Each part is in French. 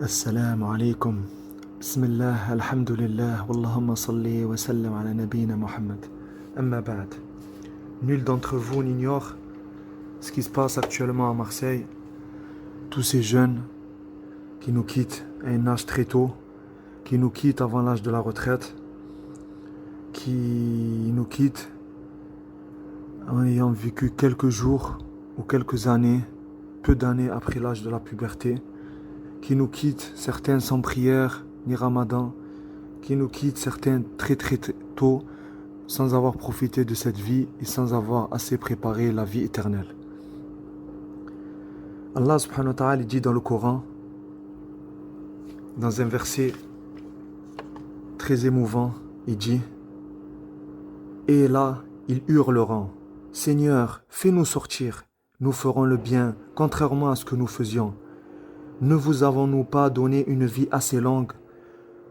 Assalamu alaikum. Bismillah, alhamdulillah, wallahumma salli wa sallam ala nabina Muhammad. Amma ba'd. Nul d'entre vous n'ignore ce qui se passe actuellement à Marseille. Tous ces jeunes qui nous quittent à un âge très tôt, qui nous quittent avant l'âge de la retraite, qui nous quittent en ayant vécu quelques jours ou quelques années, peu d'années après l'âge de la puberté, qui nous quittent certains sans prière ni ramadan, qui nous quittent certains très tôt, sans avoir profité de cette vie et sans avoir assez préparé la vie éternelle. Allah subhanahu wa ta'ala dit dans le Coran, dans un verset très émouvant, il dit: et là, ils hurleront: Seigneur, fais-nous sortir, nous ferons le bien, contrairement à ce que nous faisions. Ne vous avons-nous pas donné une vie assez longue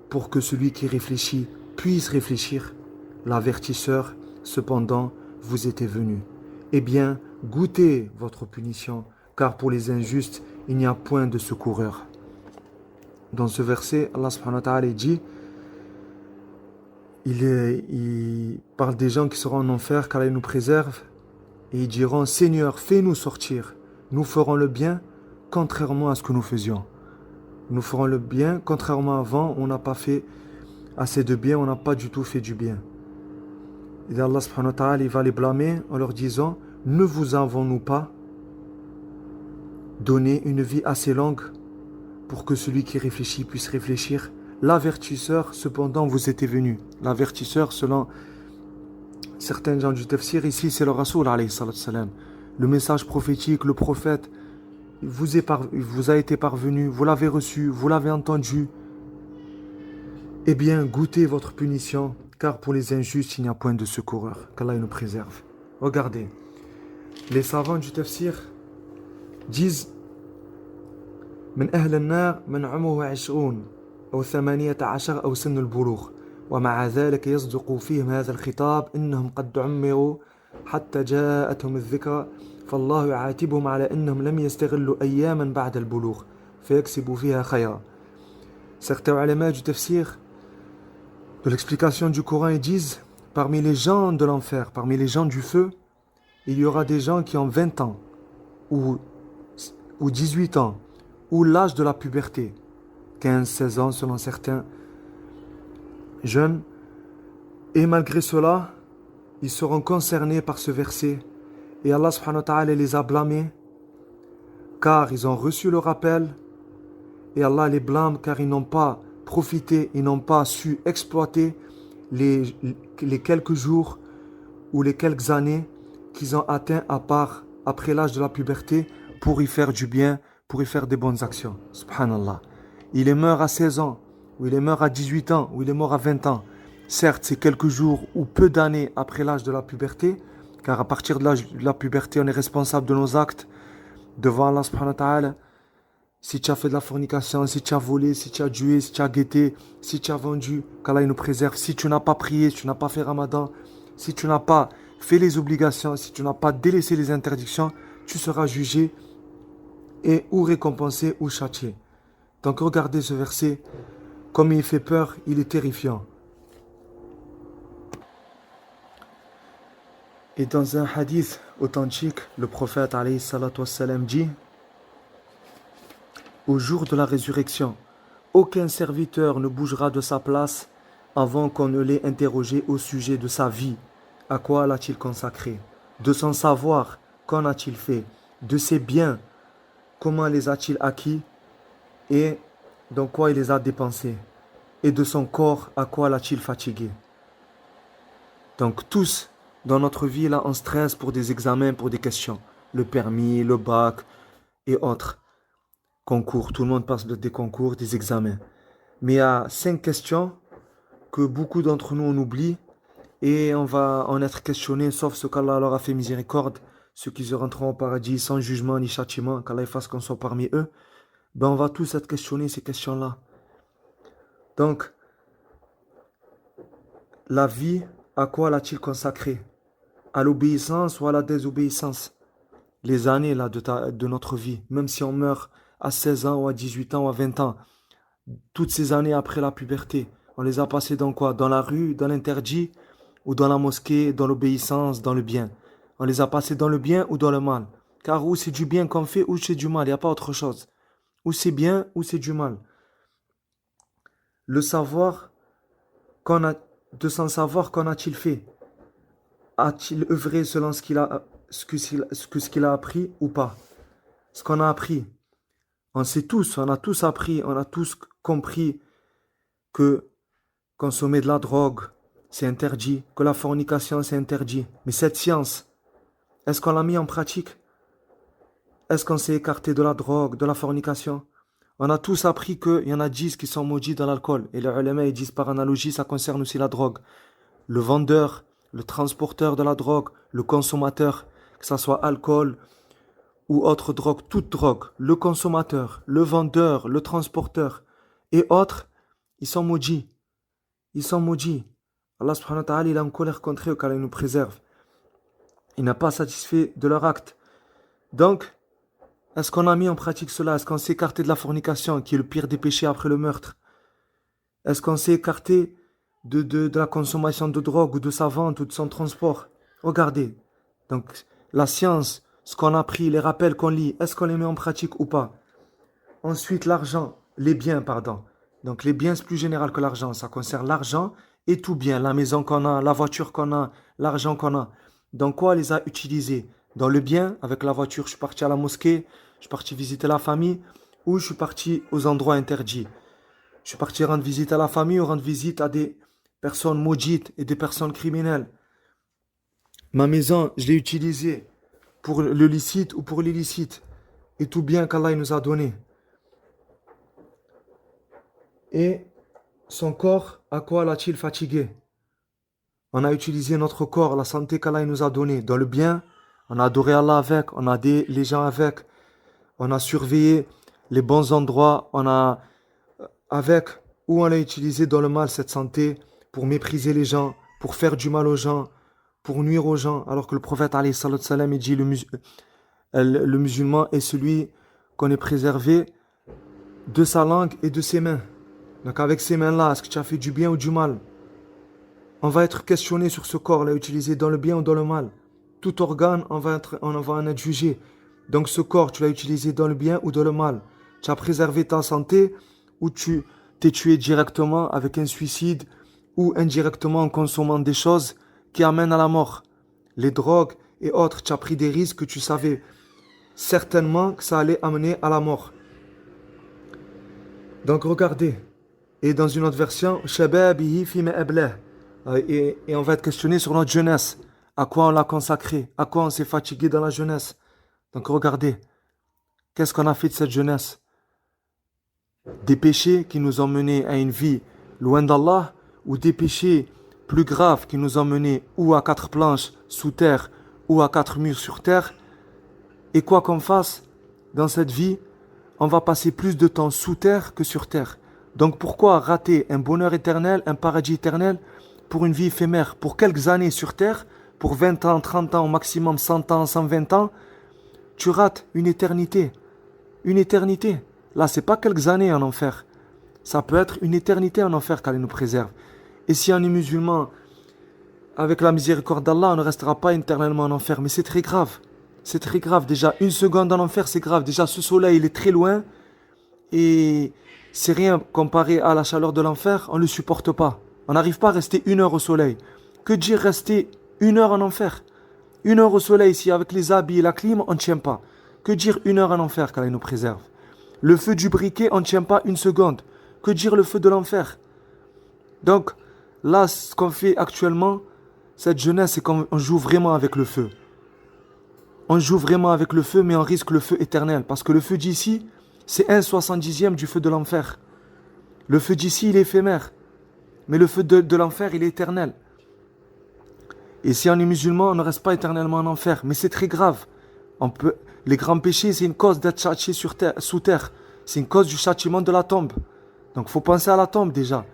pour que celui qui réfléchit puisse réfléchir? L'avertisseur, cependant, vous était venu. Eh bien, goûtez votre punition, car pour les injustes, il n'y a point de secoureur. Dans ce verset, Allah subhanahu wa ta'ala dit, il parle des gens qui seront en enfer, qu'Allah nous préserve, et ils diront: Seigneur, fais-nous sortir, nous ferons le bien, contrairement à ce que nous faisions. Nous ferons le bien, contrairement à avant, on n'a pas fait assez de bien, on n'a pas du tout fait du bien. Et Allah subhanahu wa ta'ala, il va les blâmer en leur disant: ne vous avons-nous pas donné une vie assez longue pour que celui qui réfléchit puisse réfléchir? L'avertisseur, cependant, vous était venu. L'avertisseur, selon certains gens du tafsir, ici, c'est le Rasoul, alayhi salatu salam. Le message prophétique, le prophète, il vous a été parvenu, vous l'avez reçu, vous l'avez entendu. Eh bien, goûtez votre punition, car pour les injustes, il n'y a point de secoureur. Qu'Allah nous préserve. Regardez, les savants du tafsir disent: من أهل النار من عمره 20 أو 18 أو سن البلوغ ومع ذلك يصدق فيهم هذا الخطاب إنهم قد عمروا حتى جاءتهم الذكرى فالله يعاتبهم على إنهم لم يستغلوا أياما بعد البلوغ فيكسبوا فيها خيرا. Certains ulama du tafsir, de l'explication du Coran, ils disent: parmi les gens de l'enfer, parmi les gens du feu, il y aura des gens qui ont 20 ans ou 18 ans ou l'âge de la puberté, 15-16 ans selon certains jeunes, et malgré cela, ils seront concernés par ce verset. Et Allah subhanahu wa ta'ala les a blâmés car ils ont reçu le rappel, et Allah les blâme car ils n'ont pas profité, ils n'ont pas su exploiter les quelques jours ou les quelques années qu'ils ont atteints à part après l'âge de la puberté pour y faire du bien, pour y faire des bonnes actions. Subhanallah. Il est mort à 16 ans, ou il est mort à 18 ans, ou il est mort à 20 ans. Certes, c'est quelques jours ou peu d'années après l'âge de la puberté, car à partir de l'âge de la puberté, on est responsable de nos actes devant Allah subhanahu wa ta'ala. Si tu as fait de la fornication, si tu as volé, si tu as tué, si tu as guetté, si tu as vendu, qu'Allah nous préserve. Si tu n'as pas prié, si tu n'as pas fait Ramadan, si tu n'as pas fait les obligations, si tu n'as pas délaissé les interdictions, tu seras jugé et ou récompensé ou châtié. Donc regardez ce verset, comme il fait peur, il est terrifiant. Et dans un hadith authentique, le prophète alayhi salatu wassalam dit: au jour de la résurrection, aucun serviteur ne bougera de sa place avant qu'on ne l'ait interrogé au sujet de sa vie. À quoi l'a-t-il consacré? De son savoir, qu'en a-t-il fait? De ses biens, comment les a-t-il acquis et dans quoi il les a dépensés? Et de son corps, à quoi l'a-t-il fatigué? Donc tous, dans notre vie, là, on stresse pour des examens, pour des questions. Le permis, le bac et autres. Concours, tout le monde passe des concours, des examens. Mais il y a 5 questions que beaucoup d'entre nous on oublie et on va en être questionné, sauf ceux qu'Allah leur a fait miséricorde, ceux qui se rentreront au paradis sans jugement ni châtiment, qu'Allah fasse qu'on soit parmi eux. Ben on va tous être questionnés ces questions-là. Donc, la vie, à quoi l'a-t-il consacré? À l'obéissance ou à la désobéissance? Les années là, de notre vie, même si on meurt à 16 ans ou à 18 ans ou à 20 ans, toutes ces années après la puberté, on les a passées dans quoi? Dans la rue, dans l'interdit, ou dans la mosquée, dans l'obéissance, dans le bien. On les a passées dans le bien ou dans le mal. Car ou c'est du bien qu'on fait, ou c'est du mal, il n'y a pas autre chose. Ou c'est bien, ou c'est du mal. Le savoir, qu'en a, de son savoir, qu'en a-t-il fait? A-t-il œuvré selon ce qu'il a appris ou pas? Ce qu'on a appris. On a tous appris, on a tous compris que consommer de la drogue, c'est interdit, que la fornication, c'est interdit. Mais cette science, est-ce qu'on l'a mis en pratique? Est-ce qu'on s'est écarté de la drogue, de la fornication? On a tous appris qu'il y en a 10 qui sont maudits dans l'alcool. Et les ulama ils disent par analogie, ça concerne aussi la drogue. Le vendeur, le transporteur de la drogue, le consommateur, que ce soit alcool ou autre drogue, toute drogue, le consommateur, le vendeur, le transporteur et autres, ils sont maudits. Ils sont maudits. Allah subhanahu wa ta'ala, il est en colère contre eux car il nous préserve. Il n'a pas satisfait de leur acte. Donc, est-ce qu'on a mis en pratique cela? Est-ce qu'on s'est écarté de la fornication, qui est le pire des péchés après le meurtre? Est-ce qu'on s'est écarté de la consommation de drogue ou de sa vente ou de son transport? Regardez. Donc, la science, ce qu'on a appris, les rappels qu'on lit, est-ce qu'on les met en pratique ou pas? Ensuite, l'argent, les biens, pardon. Donc, les biens, c'est plus général que l'argent. Ça concerne l'argent et tout bien. La maison qu'on a, la voiture qu'on a, l'argent qu'on a. Dans quoi on les a utilisés? Dans le bien, avec la voiture, je suis parti à la mosquée, je suis parti visiter la famille, ou je suis parti aux endroits interdits. Je suis parti rendre visite à la famille ou rendre visite à des personnes maudites et des personnes criminelles. Ma maison, je l'ai utilisée pour le licite ou pour l'illicite. Et tout bien qu'Allah nous a donné. Et son corps, à quoi l'a-t-il fatigué? On a utilisé notre corps, la santé qu'Allah nous a donnée. Dans le bien, on a adoré Allah avec, on a aidé les gens avec, on a surveillé les bons endroits, on a avec, ou on a utilisé dans le mal cette santé pour mépriser les gens, pour faire du mal aux gens, pour nuire aux gens, alors que le prophète alayhi salatu salam, il dit le musulman est celui qu'on est préservé de sa langue et de ses mains. Donc avec ces mains-là, est-ce que tu as fait du bien ou du mal? On va être questionné sur ce corps-là, utilisé dans le bien ou dans le mal. Tout organe, on va en être jugé. Donc ce corps, tu l'as utilisé dans le bien ou dans le mal. Tu as préservé ta santé ou tu t'es tué directement avec un suicide ou indirectement en consommant des choses qui amènent à la mort. Les drogues et autres, tu as pris des risques que tu savais certainement que ça allait amener à la mort. Donc regardez. Et dans une autre version, Shababihi fi ma'ablah. Et on va être questionné sur notre jeunesse. À quoi on l'a consacré? À quoi on s'est fatigué dans la jeunesse? Donc regardez, qu'est-ce qu'on a fait de cette jeunesse? Des péchés qui nous ont menés à une vie loin d'Allah ou des péchés plus graves qui nous ont menés ou à 4 planches sous terre ou à 4 murs sur terre. Et quoi qu'on fasse dans cette vie, on va passer plus de temps sous terre que sur terre. Donc pourquoi rater un bonheur éternel, un paradis éternel pour une vie éphémère, pour quelques années sur terre, pour 20 ans, 30 ans, au maximum 100 ans, 120 ans, tu rates une éternité. Une éternité. Là, c'est pas quelques années en enfer. Ça peut être une éternité en enfer qu'Allah nous préserve. Et si on est musulman, avec la miséricorde d'Allah, on ne restera pas éternellement en enfer. Mais c'est très grave. C'est très grave. Déjà, une seconde en enfer, c'est grave. Déjà, ce soleil, il est très loin. Et c'est rien comparé à la chaleur de l'enfer. On ne le supporte pas. On n'arrive pas à rester 1 heure au soleil. Que dire rester 1 heure en enfer? 1 heure au soleil, ici, avec les habits et la clim, on ne tient pas. Que dire 1 heure en enfer, qu'Allah nous préserve? Le feu du briquet, on ne tient pas une seconde. Que dire le feu de l'enfer? Donc, là, ce qu'on fait actuellement, cette jeunesse, c'est qu'on joue vraiment avec le feu. On joue vraiment avec le feu, mais on risque le feu éternel. Parce que le feu d'ici, c'est 1/70e du feu de l'enfer. Le feu d'ici, il est éphémère. Mais le feu de l'enfer, il est éternel. Et si on est musulman, on ne reste pas éternellement en enfer. Mais c'est très grave. Les grands péchés, c'est une cause d'être châtié sous terre. C'est une cause du châtiment de la tombe. Donc il faut penser à la tombe déjà.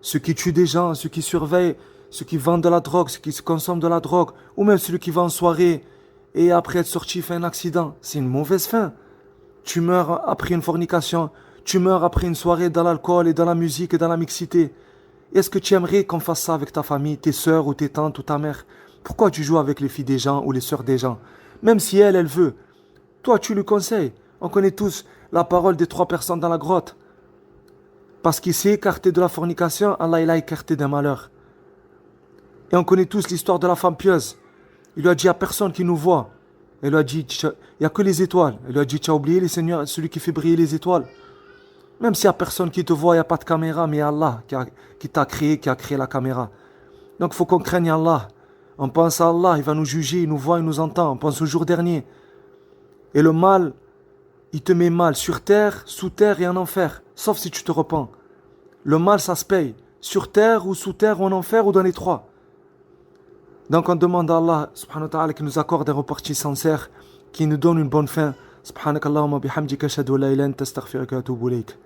Ceux qui tuent des gens, ceux qui surveillent, ceux qui vendent de la drogue, ceux qui consomment de la drogue, ou même celui qui va en soirée et après être sorti fait un accident. C'est une mauvaise fin. Tu meurs après une fornication, Tu meurs après une soirée dans l'alcool et dans la musique et dans la mixité. Est-ce que tu aimerais qu'on fasse ça avec ta famille, tes sœurs ou tes tantes ou ta mère? Pourquoi tu joues avec les filles des gens ou les sœurs des gens? Même si elle veut. Toi, tu lui conseilles. On connaît tous la parole des 3 personnes dans la grotte. Parce qu'il s'est écarté de la fornication, Allah il a écarté des malheurs. Et on connaît tous l'histoire de la femme pieuse. Il lui a dit à personne qui nous voit. Il lui a dit, il n'y a que les étoiles. Il lui a dit, tu as oublié les seigneurs, celui qui fait briller les étoiles. Même s'il n'y a personne qui te voit, il n'y a pas de caméra, mais Allah qui t'a créé, qui a créé la caméra. Donc il faut qu'on craigne Allah. On pense à Allah, il va nous juger, il nous voit, il nous entend. On pense au jour dernier. Et le mal, il te met mal sur terre, sous terre et en enfer. Sauf si tu te repens. Le mal, ça se paye. Sur terre ou sous terre ou en enfer ou dans les 3. Donc on demande à Allah subhanahu wa ta'ala qui nous accorde un reparti sincère, qui nous donne une bonne fin. Subhanakallahumma bihamdika ashhadu an la ilaha illa anta astaghfiruka wa atubu ilayk.